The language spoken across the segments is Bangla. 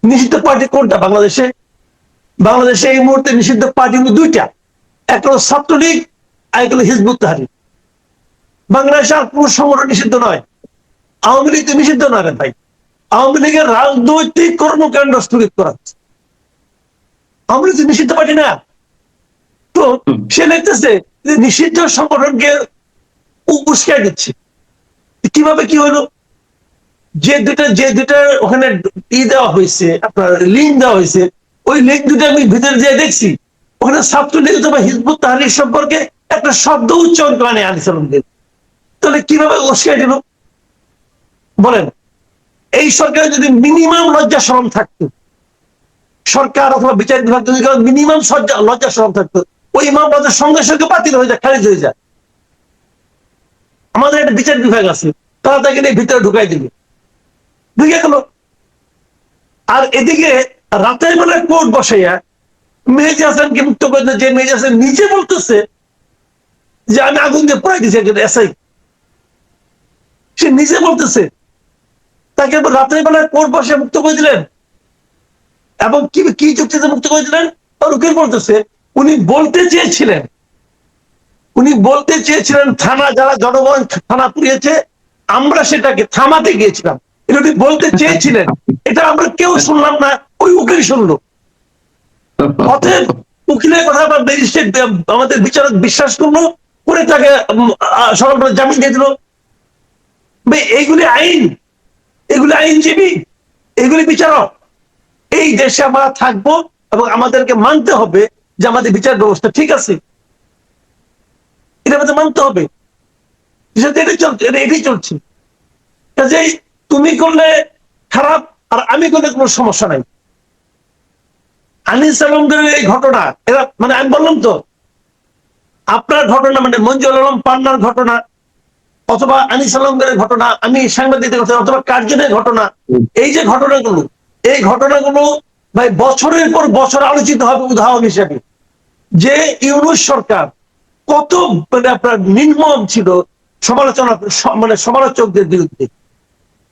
নিষিদ্ধ পার্টি কোনটা বাংলাদেশে? বাংলাদেশে এই মুহূর্তে নিষিদ্ধ পার্টি হলো দুইটা, একটা হলো ছাত্রলীগ আর একটা হলো হিজবুত তাহরির। বাংলাদেশে আর কোন সংগঠন নিষিদ্ধ নয়। আওয়ামী লীগ তো নিষিদ্ধ নয় রে ভাই, আওয়ামী লীগের রাজনৈতিক কর্মকাণ্ড স্থগিত করা হচ্ছে। আওয়ামী লীগ নিষিদ্ধ পার্টি না। তো সে লিখতেছে যে নিষিদ্ধ সংগঠনকে উস্কাই দিচ্ছে। কিভাবে কি হলো? যে দুটা ওখানে দেওয়া হয়েছে, আপনার লিঙ্ক দেওয়া হয়েছে, ওই লিঙ্ক দুটো আমি ভিতরে যেয়ে দেখছি ওখানে ছাত্রলীগ অথবা হিজবুত তাহরির সম্পর্কে একটা শব্দ উচ্চারণ করে নেই আনিস আলমগীর। তাহলে কিভাবে উস্কাই দিল বলেন? এই সরকারে যদি মিনিমাম লজ্জা শরম থাকতো, সরকার অথবা বিচার বিভাগ যদি মিনিমাম লজ্জা শরম থাকতো, ওই মামলাদের সঙ্গে সঙ্গে বাতিল হয়ে যায়, খারিজ হয়ে যায়। আমাদের একটা বিচার বিভাগ আছে, তারা তাকে নিয়ে ভিতরে ঢুকাই দিল, ঢুকে গেল। আর এদিকে রাতের বেলায় কোর্ট বসাইয়া মেহেদী হাসানকে মুক্ত করে, যে মেহেদী হাসান নিজে বলতেছে যে আমি আগুন দিয়ে পড়াই দিয়েছি একজন এসআই, সে নিজে বলতেছে, তাকে রাতের বেলায় কোর্ট বসে মুক্ত করে দিলেন। এবং কি কি যুক্তিতে মুক্ত করে দিলেন? উকিল বলতেছে উনি বলতে চেয়েছিলেন থানা, যারা জনগণ থানা পুড়িয়েছে আমরা সেটাকে থামাতে গিয়েছিলাম, এটা উনি বলতে চেয়েছিলেন। এটা আমরা কেউ শুনলাম না, ওই উকিল শুনলো। অতএব উকিলের কথা বা ম্যাজিস্ট্রেট আমাদের বিচারক বিশ্বাস করলো, করে তাকে সরকার জামিন দিয়ে দিল। এইগুলি আইন, এগুলি আইনজীবী, এগুলি বিচারক। এই দেশে আমরা থাকবো এবং আমাদেরকে মানতে হবে যে আমাদের বিচার ব্যবস্থা ঠিক আছে, এটা আমাদের মানতে হবে। এটাই চলছে। কাজেই তুমি করলে খারাপ আর আমি করলে কোনো সমস্যা নাই। আনিস আলমগীরের এই ঘটনা, এরা মানে আমি বললাম তো, আপনার ঘটনা মানে মঞ্জুর আলম পান্নার ঘটনা অথবা আনিস আলমগীরের ঘটনা, আমি সাংবাদিকদের ঘটনা অথবা কার্জনের ঘটনা, এই যে ঘটনাগুলো, এই ঘটনাগুলো ভাই বছরের পর বছর আলোচিত হবে উদাহরণ হিসেবে যে ইউনূস সরকার কত মানে আপনার নির্মম ছিল সমালোচনা, মানে সমালোচকদের বিরুদ্ধে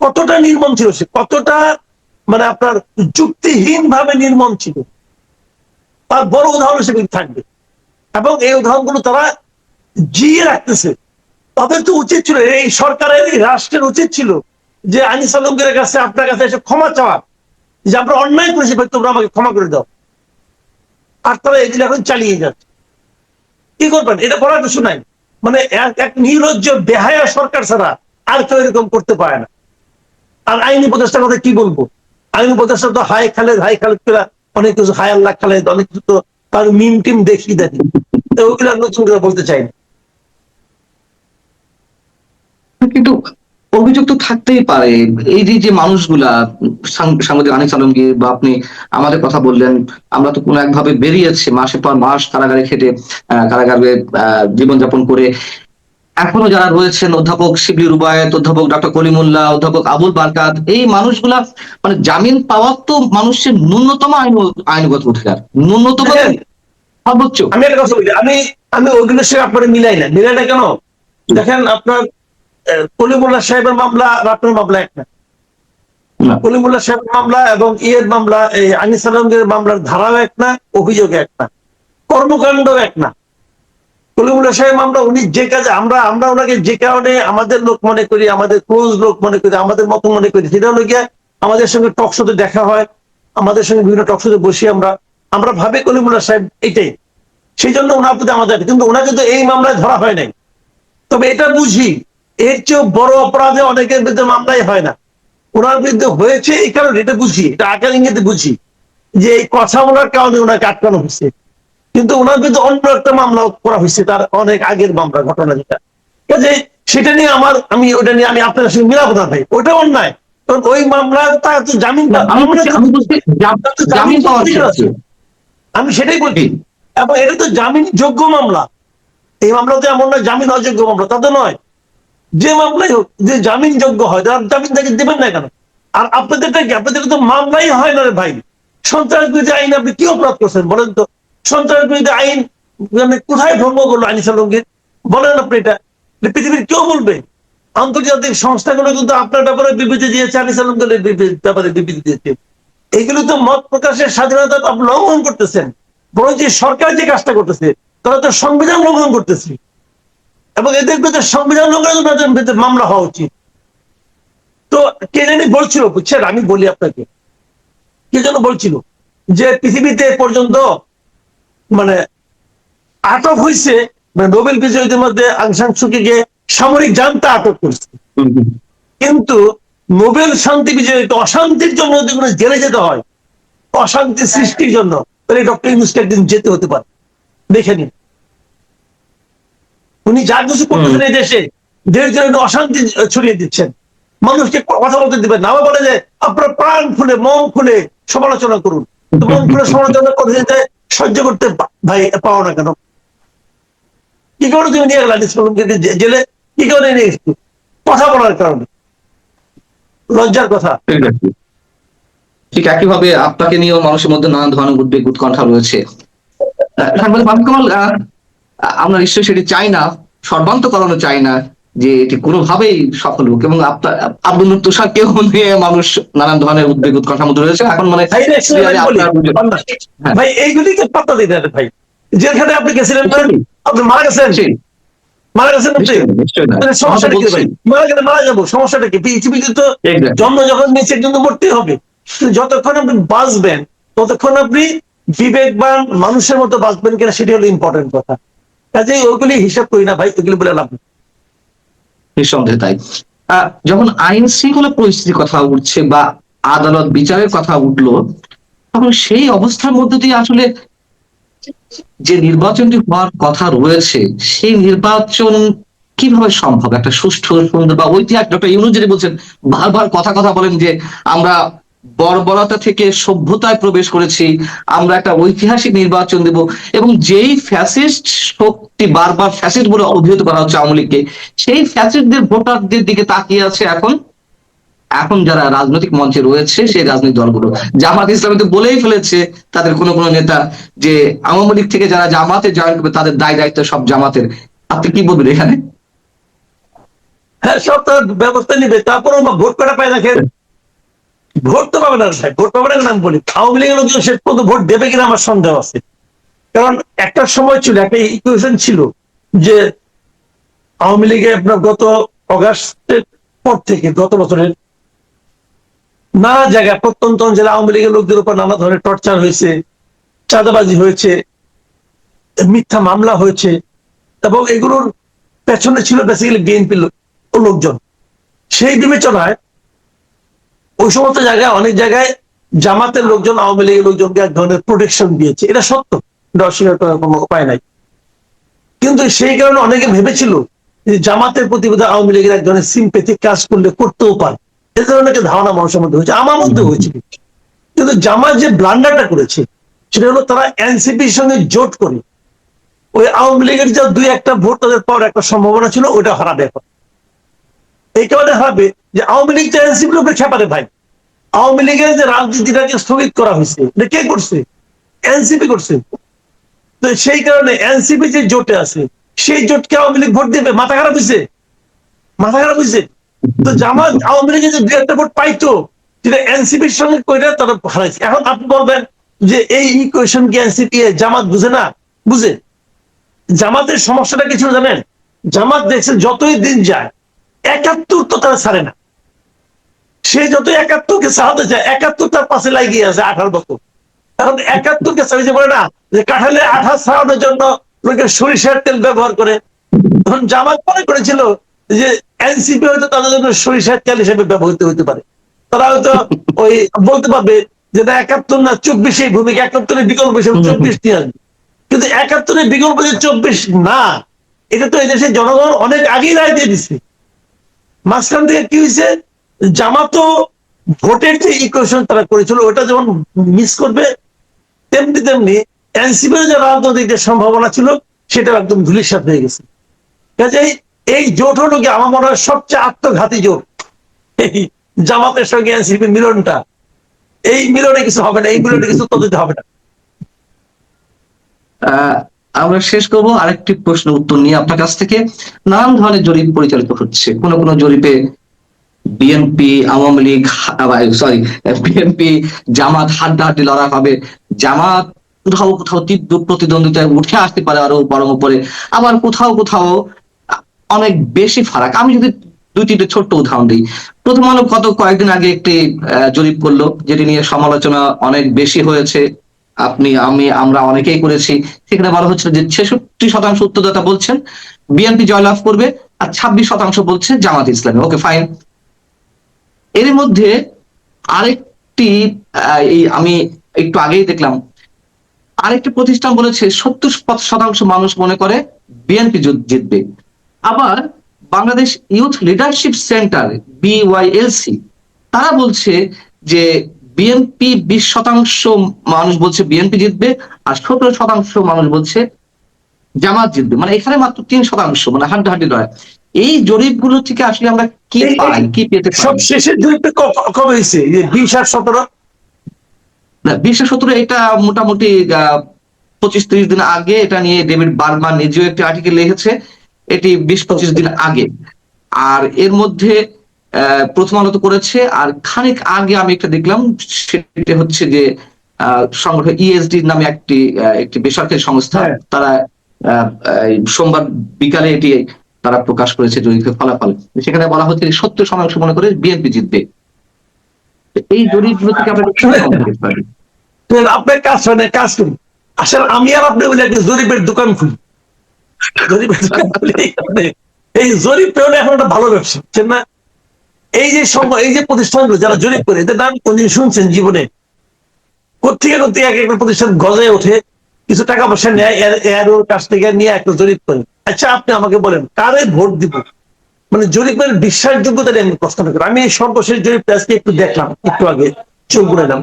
কতটা নির্মম ছিল, সে কতটা মানে আপনার যুক্তিহীন ভাবে নির্মম ছিল, তার বড় উদাহরণ হিসেবে থাকবে। এবং এই উদাহরণগুলো তারা জিয়ে রাখতেছে। তাদের তো উচিত ছিল, এই সরকারের এই রাষ্ট্রের উচিত ছিল যে আনিস আলমগীরের কাছে, আপনার কাছে এসে ক্ষমা চাওয়া, যে আমরা অন্যায় করেছি ভাই, তোমরা আমাকে ক্ষমা করে দাও। আর তারা এগুলো এখন চালিয়ে যাচ্ছে। কি করবেন? এটা করার কিছু নাই। মানে এক নির্লজ্জ বেহায়া সরকার ছাড়া আর কেউ এরকম করতে পারে না। আর আইনি উপদেষ্টার কথা কি বলবো? আইনি উপদেষ্টা তো হাই খালেদ অনেক কিছু, হাই আল্লাহ খালেদ অনেক কিছু, তো তার মিম টিম দেখি দেখি, তো ওইগুলো নতুন করে বলতে চাই না। কিন্তু অভিযোগ তো থাকতেই পারে। এই যে যে মানুষগুলা, সাংবাদিক আনিস আলমগীর বা আপনি আমাদের কথা বললেন, আমরা তো কোনো একভাবে বেরিয়েছি মাসের পর মাস কারাগারে খেটে, কারাগারে জীবনযাপন করে। এখনো যারা রয়েছেন, অধ্যাপক শিবলি রুবায়েত, অধ্যাপক ডক্টর কলিমুল্লাহ, অধ্যাপক আবুল বারকাত, এই মানুষগুলা মানে জামিন পাওয়ার তো মানুষের ন্যূনতম আইনগত অধিকার, ন্যূনতম সর্বোচ্চ। আমি একটা কথা বলি, আমি ওইগুলোর সঙ্গে আপনার মিলাই না কেন? দেখেন আপনার কলিমুল্লাহ সাহেবের মামলা আর আপনার মামলা এক না। কলিমুল্লাহ সাহেবের মামলা এবং ইয়ের মামলা, এই আনিস আলমগীরের মামলার ধারাও এক না, অভিযোগ এক না, কর্মকাণ্ড এক না। কলিমুল্লাহ সাহেব মামলা, উনি যে কাজে আমরা ওনাকে যে কারণে আমাদের লোক মনে করি, আমাদের ক্লোজ লোক মনে করি, আমাদের মতো মনে করি, সেটা হলো গিয়ে আমাদের সঙ্গে টকশোতে দেখা হয়, আমাদের সঙ্গে বিভিন্ন টকশোতে বসি, আমরা ভাবি কলিমুল্লাহ সাহেব এইটাই, সেই জন্য ওনার প্রতি আমাদের। কিন্তু ওনাকে তো এই মামলায় ধরা হয় নাই। তবে এটা বুঝি, এর চেয়েও বড় অপরাধে অনেকের বিরুদ্ধে মামলাই হয় না, ওনার বিরুদ্ধে হয়েছে এই কারণে এটা বুঝি, এটা আকার ইঙ্গিতে বুঝি যে এই কথা বলার কারণে ওনাকে আটকানো হয়েছে। কিন্তু ওনার বিরুদ্ধে অন্য একটা মামলা করা হয়েছে, তার অনেক আগের মামলা, ঘটনা যেটা, কাজে সেটা নিয়ে আমি ওটা নিয়ে আমি আপনার সঙ্গে মিলাবো না ভাই, ওটা অন্যায়। কারণ ওই মামলা তার তো জামিন, আমি সেটাই বলছি। এবং এটা তো জামিন যোগ্য মামলা, এই মামলা তো এমন নয় জামিন অযোগ্য মামলা, তা তো নয়। যে মামলাই হোক, যে জামিন যোগ্য হয় তার জামিন তাকে দেবেন না কেন? আর আপনাদেরটা কি, আপনাদের তো মামলাই হয় না রে ভাই। সন্ত্রাস বিরোধী আইন আপনি কি অপরাধ করছেন বলেন তো? সন্ত্রাস বিরোধী আইন মানে কোথায় ভঙ্গ করলো আনিস আলমগীর? বলেন আপনি। এটা পৃথিবীর কেউ বলবে? আন্তর্জাতিক সংস্থাগুলো কিন্তু আপনার ব্যাপারে বিবৃতি দিয়েছে, আনিস আলমগীরের ব্যাপারে বিবৃতি দিয়েছে। এইগুলো তো মত প্রকাশের স্বাধীনতা আপনি লঙ্ঘন করতেছেন। বরং যে সরকার যে কাজটা করতেছে তারা তো সংবিধান লঙ্ঘন করতেছে, এবং এদের বিরুদ্ধে সংবিধান লঙ্ঘনের জন্য মামলা হওয়া উচিত। তো কে জানি বলছিল, বুঝছেন, আমি বলি আপনাকে, কে যেন বলছিল যে পৃথিবীতে পর্যন্ত মানে আটক হয়েছে, মানে নোবেল বিজয়ীদের মধ্যে আং সান সু কিকে সামরিক জান্তা আটক করছে, কিন্তু নোবেল শান্তি বিজয়ীকে অশান্তির জন্য যদি কোনো জেলে যেতে হয়, অশান্তি সৃষ্টির জন্য, তাহলে ডক্টর ইউনূসকে একদিন যেতে হতে পারে। দেখে নিন, উনি যা কিছু করতেছেন এই দেশে, দেশের জন্য অশান্তি ছড়িয়ে দিচ্ছেন, মানুষকে কথা বলতে দিবেন না। আবার বলে যে আপনার প্রাণ খুলে মন খুলে সমালোচনা করুন, তো মন খুলে সমালোচনা করে দিতে সহ্য করতে ভাই পাও না কেন? কি করে তুমি নিয়ে গেলা জেলে? কি করে নিয়ে গেছি? কথা বলার কারণে, লজ্জার কথা। ঠিক একইভাবে আপনাকে নিয়েও মানুষের মধ্যে নানান ধরনের উদ্বেগ উৎকণ্ঠা রয়েছে। সাংবাদিক মাহমুদ কামাল, আমরা নিশ্চয়ই সেটি চাই না, সর্বান্তকরণও চাই না যে এটি কোনোভাবেই সফল হোক, এবং আপনার আব্দুল তুষার কেউ নিয়ে মানুষ নানান ধরনের উদ্বেগ উৎকণ্ঠার মধ্যে রয়েছে এখন। মানে ভাই এইগুলিকে পাত্তা দিতে হবে ভাই। যেখানে আপনি গেছিলেন, আপনি মারা গেছেন, মারা গেছেন আপনি, সমস্যাটা কি ভাই? মারা যাবো, সমস্যাটা কি? পৃথিবীতে তো জন্ম যখন নিচে জন্য মরতেই হবে। যতক্ষণ আপনি বাঁচবেন ততক্ষণ আপনি বিবেকবান মানুষের মতো বাঁচবেন কিনা সেটি হলো ইম্পর্টেন্ট কথা। কাজেই ওইগুলি হিসাব করি না ভাই, ওইগুলি বলে লাভ নেই। নিঃসন্দেহে তাই। যখন আইন শৃঙ্খলা পরিস্থিতির কথা উঠছে বা আদালত বিচারের কথা উঠলো, তখন সেই অবস্থার মধ্যে দিয়ে আসলে যে নির্বাচনটি হওয়ার কথা রয়েছে, সেই নির্বাচন কিভাবে সম্ভব? একটা সুষ্ঠু সুন্দর বা ঐতিহাসিক, ডক্টর ইউনূস যেটি বলছেন, বারবার কথা কথা বলেন যে আমরা বর্বরতা থেকে সভ্যতায় প্রবেশ করেছি, আমরা একটা ঐতিহাসিক নির্বাচন দেব, এবং যেই ফ্যাসিস্ট শক্তি বারবার ফ্যাসিস্ট বলে অভিহিত করা হচ্ছে আওয়ামী লীগকে, সেই ফ্যাসিস্টদের ভোটারদের দিকে তাকিয়ে আছে এখন এখন যারা রাজনৈতিক মঞ্চে রয়েছে সেই রাজনৈতিক দলগুলো। জামাত ইসলামী তো বলেই ফেলেছে তাদের কোনো কোনো নেতা যে আওয়ামী লীগ থেকে যারা জামাতে জয়েন করবে তাদের দায় দায়িত্ব সব জামাতের। আপনি কি বলবেন এখানে? হ্যাঁ, সব তার ব্যবস্থা নিবে, তারপরও ভোট করা পায় না। ভোট তো পাবে না ভাই, ভোট পাবে না। আমি বলি আওয়ামী লীগের লোকজন শেষ পর্যন্ত ভোট দেবে কিনা আমার সন্দেহ আছে। কারণ একটা সময় ছিল, একটা ইকুয়েশন ছিল যে আওয়ামী লীগে আপনার গত অগাস্টের পর থেকে, গত বছরের নানা জায়গায় প্রত্যন্ত অঞ্চলে আওয়ামী লীগের লোকদের উপর নানা ধরনের টর্চার হয়েছে, চাঁদাবাজি হয়েছে, মিথ্যা মামলা হয়েছে, এবং এগুলোর পেছনে ছিল বেসিক্যালি বিএনপি লোকজন। সেই বিবেচনায় ওই সমস্ত জায়গায় অনেক জায়গায় জামাতের লোকজন আওয়ামী লীগের লোকজনকে এক ধরনের প্রোটেকশন দিয়েছে, এটা সত্য, এটা অস্বীকার করার কোনো উপায় নাই। কিন্তু সেই কারণে অনেকে ভেবেছিল যে জামাতের প্রতি বোধহয় আওয়ামী লীগের এক ধরনের সিম্পেথিক কাজ করলে করতেও পারে, এ ধরনের একটা ধারণা মানুষের মধ্যে হয়েছে, আমার মধ্যে হয়েছিল। কিন্তু জামাত যে ব্লান্ডারটা করেছে সেটা হলো তারা এনসিপির সঙ্গে জোট করে ওই আওয়ামী লীগের যে দুই একটা ভোট তাদের পাওয়ার একটা সম্ভাবনা ছিল, ওইটা হারাবে। এখন এই কারণে হারাবে যে আওয়ামী লীগ তো এনসিপির উপরে খেপারে ভাই। আওয়ামী লীগের যে রাজনীতিটাকে স্থগিত করা হয়েছে, এটা কে করছে? এনসিপি করছে। তো সেই কারণে এনসিপি যে জোটে আছে সেই জোটকে আওয়ামী লীগ ভোট দেবে? মাথা খারাপ হয়েছে, মাথা খারাপ হয়েছে। তো জামাত আওয়ামী লীগের যে দুই একটা ভোট পাইতো সেটা এনসিপির সঙ্গে কইরা তারা হারাইছে। এখন আপনি বলবেন যে এই ইকুয়েশন কি এনসিপি জামাত বুঝে না? বুঝে। জামাতের সমস্যাটা কিছু জানেন? জামাত দেখছে যতই দিন যায় ৭১ তো তারা ছাড়ে না। সে যত ৭১কে ছাড়াতে চায়, ৭১ তার পাশে লাগিয়ে আছে 18 বছর। এখন ৭১কে ছাড়িয়ে বলে না যে কাঁঠালে আঠা ছাড়ানোর জন্য লোকে সরিষার তেল ব্যবহার করে। তখন জামাত মনে করেছিল যে এনসিপি হয়তো তাদের জন্য সরিষার তেল হিসেবে ব্যবহৃত হতে পারে। তারা হয়তো ওই বলতে পারবে যে না ৭১ না ২৪ এই ভূমিকা, ৭১-এর বিকল্প হিসেবে ২৪ নিয়ে আসবে। কিন্তু ৭১-এর বিকল্প যে ২৪ না, এটা তো এদেশের জনগণ অনেক আগেই রায় দিয়ে দিচ্ছে। মাঝখান থেকে কি হয়েছে, জামাতও ভোটের যে ইকুয়েশন তারা করেছিল ওটা যেমন মিস করবে, তেমনি তেমনি এনসিপির যে রাজনৈতিক যে সম্ভাবনা ছিল সেটা একদম ধূলিসাৎ হয়ে গেছে। কাজেই এই জোট হলো কি আমার মনে হয় সবচেয়ে আত্মঘাতী জোট, এই জামাতের সঙ্গে এনসিপির মিলনটা। এই মিলনে কিছু হবে না, এই মিলনে কিছু তদন্ত হবে না। আমরা শেষ করবো আরেকটি প্রশ্ন উত্তর নিয়ে আপনার কাছ থেকে। নানান ধরনের জরিপ পরিচালিত হচ্ছে, কোনো কোনো জরিপে বিএনপি আওয়ামী লীগ, সরি, বিএনপি জামাত হাড্ডাহাড্ডি লড়াই হবে, জামাত কোথাও কোথাও তীব্র প্রতিদ্বন্দ্বিতায় উঠে আসতে পারে আরো বরং উপরে, আবার কোথাও কোথাও অনেক বেশি ফারাক। আমি যদি দুই তিনটে ছোট্ট উদাহরণ দিই, প্রথম আলো গত কয়েকদিন আগে একটি জরিপ করলো, যেটি নিয়ে সমালোচনা অনেক বেশি হয়েছে, আপনি আমি আমরা অনেকেই করেছি। সেখানে বলা হচ্ছে যে 66% উত্তরদাতা বলছেন বিএনপি জয়লাভ করবে, আর 26% বলছে জামাত ইসলামী। ওকে, ফাইন। এর মধ্যে আরেকটি এই আমি একটু আগেই দেখলাম, আরেকটি প্রতিষ্ঠান বলেছে 70% মানুষ মনে করে বিএনপি জিতবে। আবার Bangladesh youth leadership centre BYLC তারা বলছে যে বিএনপি 20% মানুষ বলছে বিএনপি জিতবে, আর 17% মানুষ বলছে জামাত জিতবে। মানে এখানে মাত্র 3%, মানে হাড্ডাহাড্ডি লড়াই। এই জরিপগুলো থেকে আসলে আমরা কি পাই, কি পেতে সব পারি? শেষের জরিপটা কবে হয়েছে? 20 আর 17? না, 20-17 এটা মোটামুটি 25-30 দিন আগে এটা নিয়ে ডেভিড বার্মান নিজেও একটি আর্টিকেল লিখেছে, এটি 20-25 দিন আগে। আর এর মধ্যে প্রথম আলো তো করেছে, আর খানিক আগে আমি একটা দেখলাম, সেটা হচ্ছে যে সংগঠন ESD নামে একটি বেসরকারি সংস্থা, তারা সোমবার বিকালে এটি তারা প্রকাশ করেছে জরিপের ফলাফল। সেখানে বলা হচ্ছে 70% মনে করে বিএনপি জিতবে। এই জরিপগুলো থেকে আমরা কি পেতে পারি? আপনার কাজ করি, আসলে আমি আর আপনি বলে একটা জরিপের দোকান খুলি, জরিপের দোকান খুলি। এই জরিপ পেলে এখন একটা ভালো ব্যবসা, বুঝছেন না? এই যে প্রতিষ্ঠানগুলো যারা জরিপ করে, এদের নাম কোনদিন শুনছেন জীবনে? কোথেকে এক একটা প্রতিষ্ঠান গজে ওঠে, কিছু টাকা পয়সা নেয় এর কাছ থেকে নিয়ে একটা জরিপ করে। আচ্ছা, আপনি আমাকে বলেন কারে ভোট দিব? মানে জরিপের বিশ্বাসযোগ্যতা নিয়ে আমি প্রশ্ন করি। আমি এই সর্বশেষ জরিপটা আজকে একটু দেখলাম, একটু আগে চোখ ঘুরাইলাম।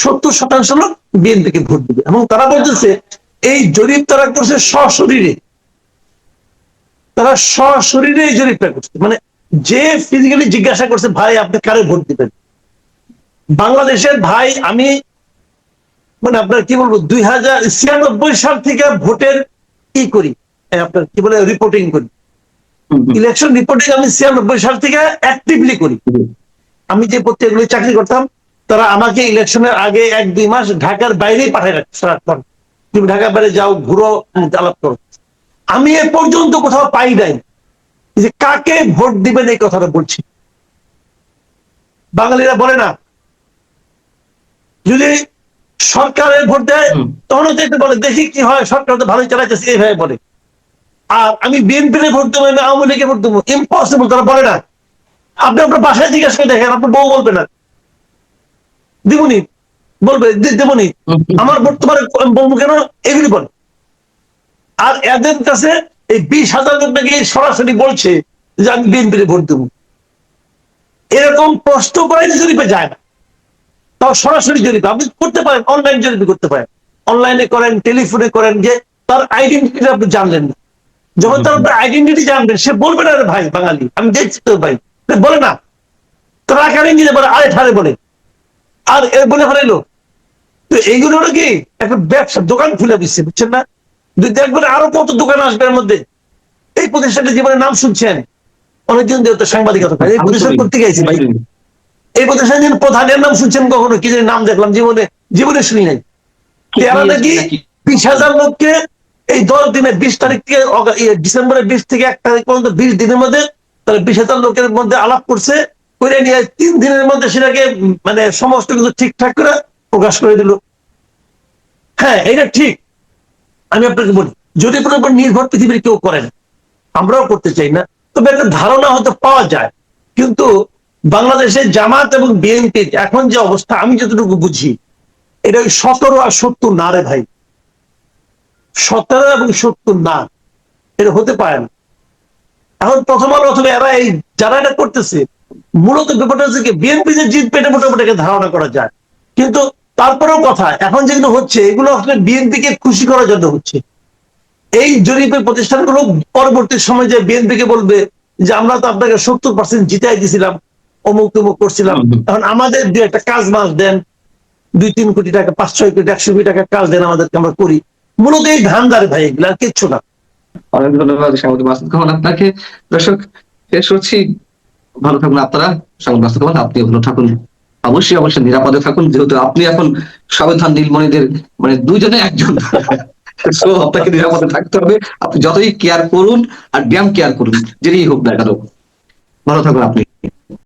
70% লোক বিএনপিকে ভোট দিবে, এবং তারা বলতেছে এই জরিপ তারা করছে সশরীরে, তারা সশরীরে এই জরিপটা করছে। মানে যে ফিজিক্যালি জিজ্ঞাসা করছে ভাই আপনি কারে ভোট দিবেন, বাংলাদেশের ভাই, আমি মানে আপনার কি বলবো, 2096 সাল থেকে ভোটের কি করি, আপনার কি বলে রিপোর্টিং করি, ইলেকশন রিপোর্টিং আমি 96 সাল থেকে অ্যাক্টিভলি করি। আমি যে পত্রিকাগুলো চাকরি করতাম, তারা আমাকে ইলেকশনের আগে 1-2 মাস ঢাকার বাইরেই পাঠায় রাখতাম, তুমি ঢাকার বাইরে যাও, ঘুরো, আলাপ করো। আমি এ পর্যন্ত কোথাও পাই নাই যে কাকে ভোট দিবেন এই কথাটা বলছি। বাঙালিরা বলে না, যদি সরকারের ভোট দেয় তখন বলে দেখি কি হয়, সরকার তো ভালোই চালাইতেছে, এইভাবে বলে। আর আমি বিএনপির ভোট দেবো, আমি আওয়ামী লীগের ভোট দেবো, ইম্পসিবল, তারা বলে না। আপনি আপনার বাসায় জিজ্ঞাসা করে দেখেন, আপনার বউ বলবে না দিবনি, বলবে দেবনি, আমার ভোট তোমার বলবো কেন, এগুলি বলে। আর এদের কাছে এই 20,000 লোক নাকি সরাসরি বলছে যে আমি বিএনপির ভোট দেবো। এরকম প্রশ্ন করে জরিপে যায় না, তাও সরাসরি জরিপ আপনি করতে পারেন, অনলাইন জরিপ করতে পারেন, অনলাইনে করেন, টেলিফোনে করেন, যে তার আইডেন্টিটি আপনি জানলেন না। যখন তার আইডেন্টিটি জানবেন, সে বলবে না ভাই বাঙালি আমি দেখছি তো ভাই, বলে না, তারা আকারে নিয়ে বলে আরে ঠারে বলে, আর এর বলে ফেলাইলো। তো এইগুলো হলো কি একটা ব্যবসা, দোকান খুলে দিচ্ছে, বুঝছেন না? দেখবেন আরো কত দোকান আসবে এর মধ্যে। এই প্রতিষ্ঠানের জীবনের নাম শুনছেন অনেকদিন যেহেতু সাংবাদিকতা করে, এই প্রতিষ্ঠান করতে গেছি ভাই, এই প্রতিষ্ঠানের প্রধানের নাম শুনছেন কখনো? কি জানি নাম দেখলাম, জীবনে শুনি নাই। এরা নাকি 20,000 লোককে এই 10 দিনে 20 তারিখ থেকে ডিসেম্বরের 20 থেকে 1 তারিখ পর্যন্ত 20 দিনের মধ্যে তারা 20,000 লোকের মধ্যে আলাপ করছে, করে নিয়ে 3 দিনের মধ্যে সেটাকে মানে সমস্ত কিছু ঠিকঠাক করে প্রকাশ করে দিল। হ্যাঁ, এটা ঠিক। আমি আপনাকে বলি, জরিপের উপর নির্ভর পৃথিবীর কেউ করে না, আমরাও করতে চাই না, তবে একটা ধারণা হয়তো পাওয়া যায়। কিন্তু বাংলাদেশের জামাত এবং বিএনপির এখন যে অবস্থা, আমি যতটুকু বুঝি, এটা 17 আর 70 না রে ভাই, 17 এবং 70 না, এটা হতে পারে না। এখন প্রথম আলো অথবা এরা এই যারা এটা করতেছে, মূলত ব্যাপারটা হচ্ছে কি বিএনপি যে জিতবে এটা মোটামুটি ধারণা করা যায়। কিন্তু তারপরেও কথা, এখন যেগুলো হচ্ছে এগুলো আসলে বিএনপিকে খুশি করার জন্য হচ্ছে। এই জরিপের প্রতিষ্ঠানগুলো পরবর্তী সময় যে বিএনপিকে বলবে যে আমরা তো আপনাকে 70% জিতাই দিয়েছিলাম, অমুক তমুক করছিলাম, এখন আমাদের দু একটা কাজ মাস দেন, 2-3 কোটি টাকা, 5-6 কোটি, 100 কোটি টাকা কাজ দেন আমাদেরকে, আমরা করি। মূলত এই ধান্দার ভাই, এগুলো আর কিচ্ছু না। অনেক ধন্যবাদ সাংবাদিক মাসুদ খান আপনাকে। দর্শক, শেষ হচ্ছি, ভালো থাকুন আপনারা। সংবাদ ব্যস্ত থাকুন, আপনি ভালো থাকুন, অবশ্যই অবশ্যই নিরাপদে থাকুন, যেহেতু আপনি এখন সাবধান নীলমণিদের মানে দুইজনে একজন। তো আপনাকে নিরাপদে থাকতে হবে, আপনি যতই কেয়ার করুন আর ব্যায়াম কেয়ার করুন, যেটাই হোক না কেন, ভালো থাকুন আপনি।